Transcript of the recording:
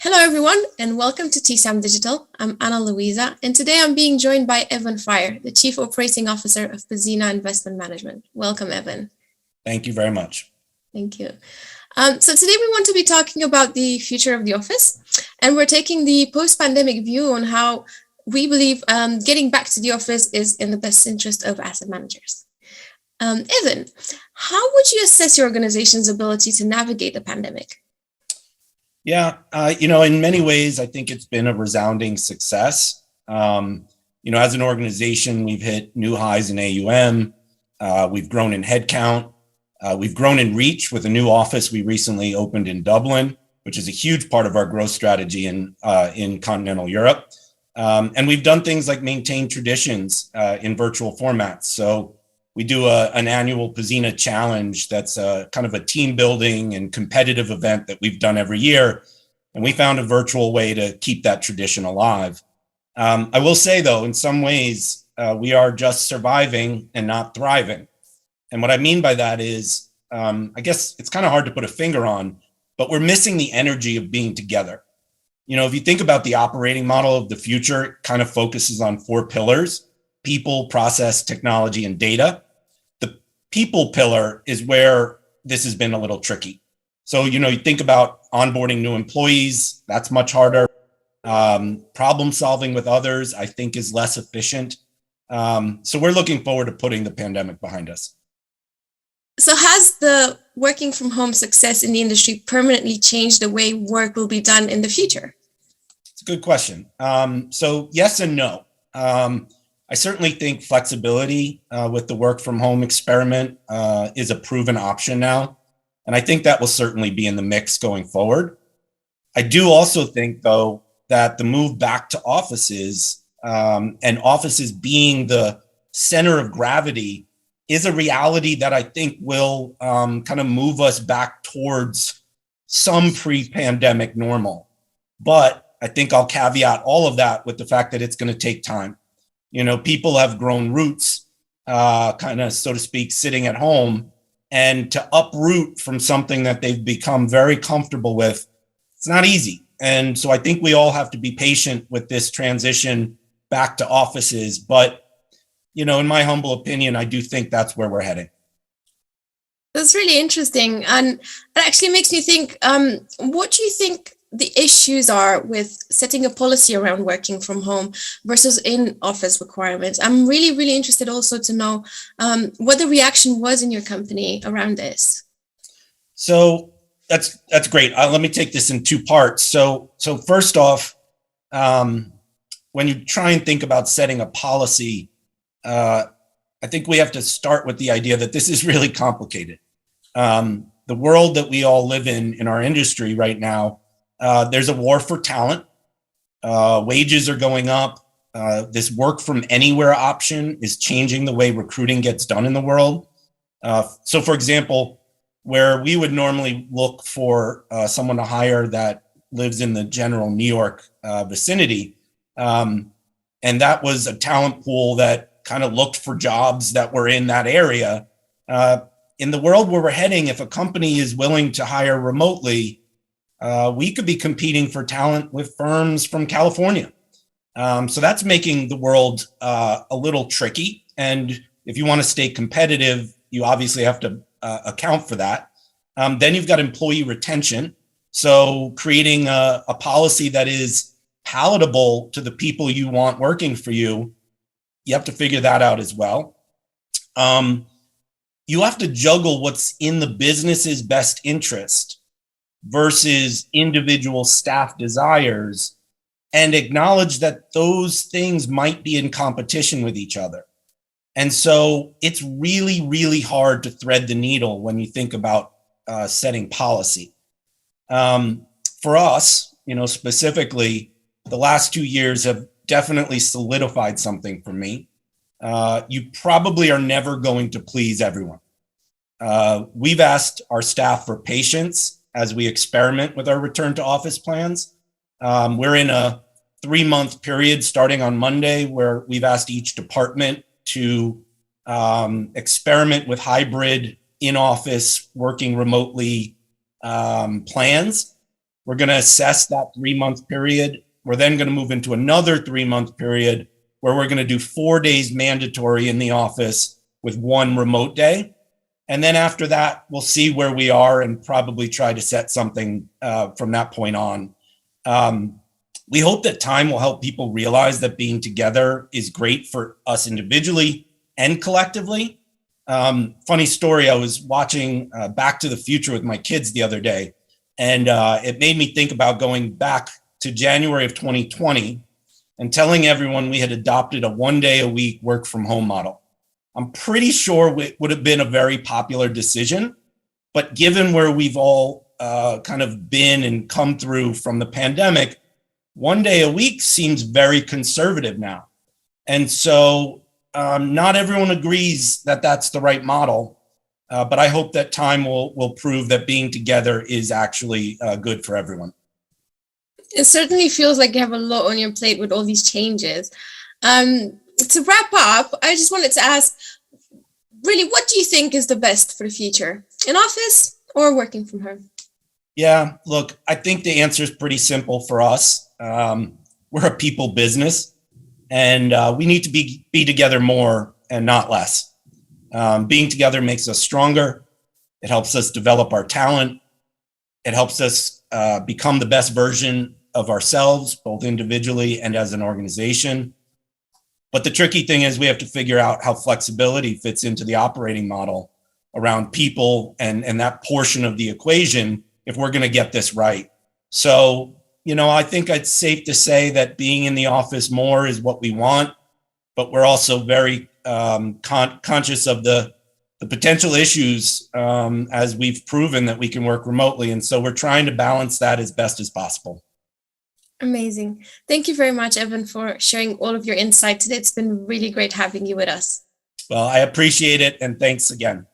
Hello, everyone, and welcome to TSAM Digital. I'm Anna Louisa, and today I'm being joined by Evan Fryer, the Chief Operating Officer of Pzena Investment Management. Welcome, Evan. Thank you very much. Thank you. So today we want to be talking about the future of the office, and we're taking the post-pandemic view on how we believe getting back to the office is in the best interest of asset managers. Evan, how would you assess your organization's ability to navigate the pandemic? Yeah, in many ways, I think it's been a resounding success. As an organization, we've hit new highs in AUM. We've grown in headcount. We've grown in reach with a new office we recently opened in Dublin, which is a huge part of our growth strategy in continental Europe. And we've done things like maintain traditions in virtual formats. So we do an annual Pzena challenge that's kind of a team building and competitive event that we've done every year. And we found a virtual way to keep that tradition alive. I will say, though, in some ways, we are just surviving and not thriving. And what I mean by that is, I guess it's kind of hard to put a finger on, but we're missing the energy of being together. If you think about the operating model of the future, it kind of focuses on four pillars: people, process, technology, and data. The people pillar is where this has been a little tricky. So, you think about onboarding new employees, that's much harder. Problem solving with others, I think, is less efficient. So we're looking forward to putting the pandemic behind us. So has the working from home success in the industry permanently changed the way work will be done in the future? It's a good question. So yes and no. I certainly think flexibility with the work from home experiment is a proven option now. And I think that will certainly be in the mix going forward. I do also think, though, that the move back to offices and offices being the center of gravity is a reality that I think will kind of move us back towards some pre-pandemic normal. But I think I'll caveat all of that with the fact that it's going to take time. People have grown roots, kind of, so to speak, sitting at home, and to uproot from something that they've become very comfortable with, it's not easy. And so I think we all have to be patient with this transition back to offices. But, in my humble opinion, I do think that's where we're heading. That's really interesting. And it actually makes me think, what do you think the issues are with setting a policy around working from home versus in-office requirements? I'm really, really interested also to know what the reaction was in your company around this. So that's great. Let me take this in two parts. So first off, when you try and think about setting a policy, I think we have to start with the idea that this is really complicated. The world that we all live in our industry right now, there's a war for talent. Wages are going up. This work from anywhere option is changing the way recruiting gets done in the world. So, for example, where we would normally look for someone to hire that lives in the general New York vicinity, and that was a talent pool that kind of looked for jobs that were in that area. In the world where we're heading, if a company is willing to hire remotely, we could be competing for talent with firms from California. So that's making the world a little tricky. And if you want to stay competitive, you obviously have to account for that. Then you've got employee retention. So creating a policy that is palatable to the people you want working for you, you have to figure that out as well. You have to juggle what's in the business's best interest versus individual staff desires and acknowledge that those things might be in competition with each other. And so it's really, really hard to thread the needle when you think about setting policy. For us, specifically, the last 2 years have definitely solidified something for me. You probably are never going to please everyone. We've asked our staff for patience as we experiment with our return to office plans. We're in a 3-month period starting on Monday where we've asked each department to experiment with hybrid in-office working remotely plans. We're going to assess that 3 month period. We're then going to move into another 3 month period where we're going to do 4 days mandatory in the office with one remote day. And then after that, we'll see where we are and probably try to set something from that point on. We hope that time will help people realize that being together is great for us individually and collectively. Funny story, I was watching Back to the Future with my kids the other day, and it made me think about going back to January of 2020 and telling everyone we had adopted a 1 day a week work from home model. I'm pretty sure it would have been a very popular decision, but given where we've all kind of been and come through from the pandemic, 1 day a week seems very conservative now. And so not everyone agrees that that's the right model, but I hope that time will prove that being together is actually good for everyone. It certainly feels like you have a lot on your plate with all these changes. To wrap up, I just wanted to ask, really, what do you think is the best for the future? In office or working from home? Yeah, look, I think the answer is pretty simple for us. We're a people business, and we need to be together more and not less. Being together makes us stronger. It helps us develop our talent. It helps us become the best version of ourselves, both individually and as an organization. But the tricky thing is we have to figure out how flexibility fits into the operating model around people and that portion of the equation if we're going to get this right. So, I think it's safe to say that being in the office more is what we want, but we're also very conscious of the potential issues as we've proven that we can work remotely. And so we're trying to balance that as best as possible. Amazing. Thank you very much, Evan, for sharing all of your insight today. It's been really great having you with us. Well, I appreciate it. And thanks again.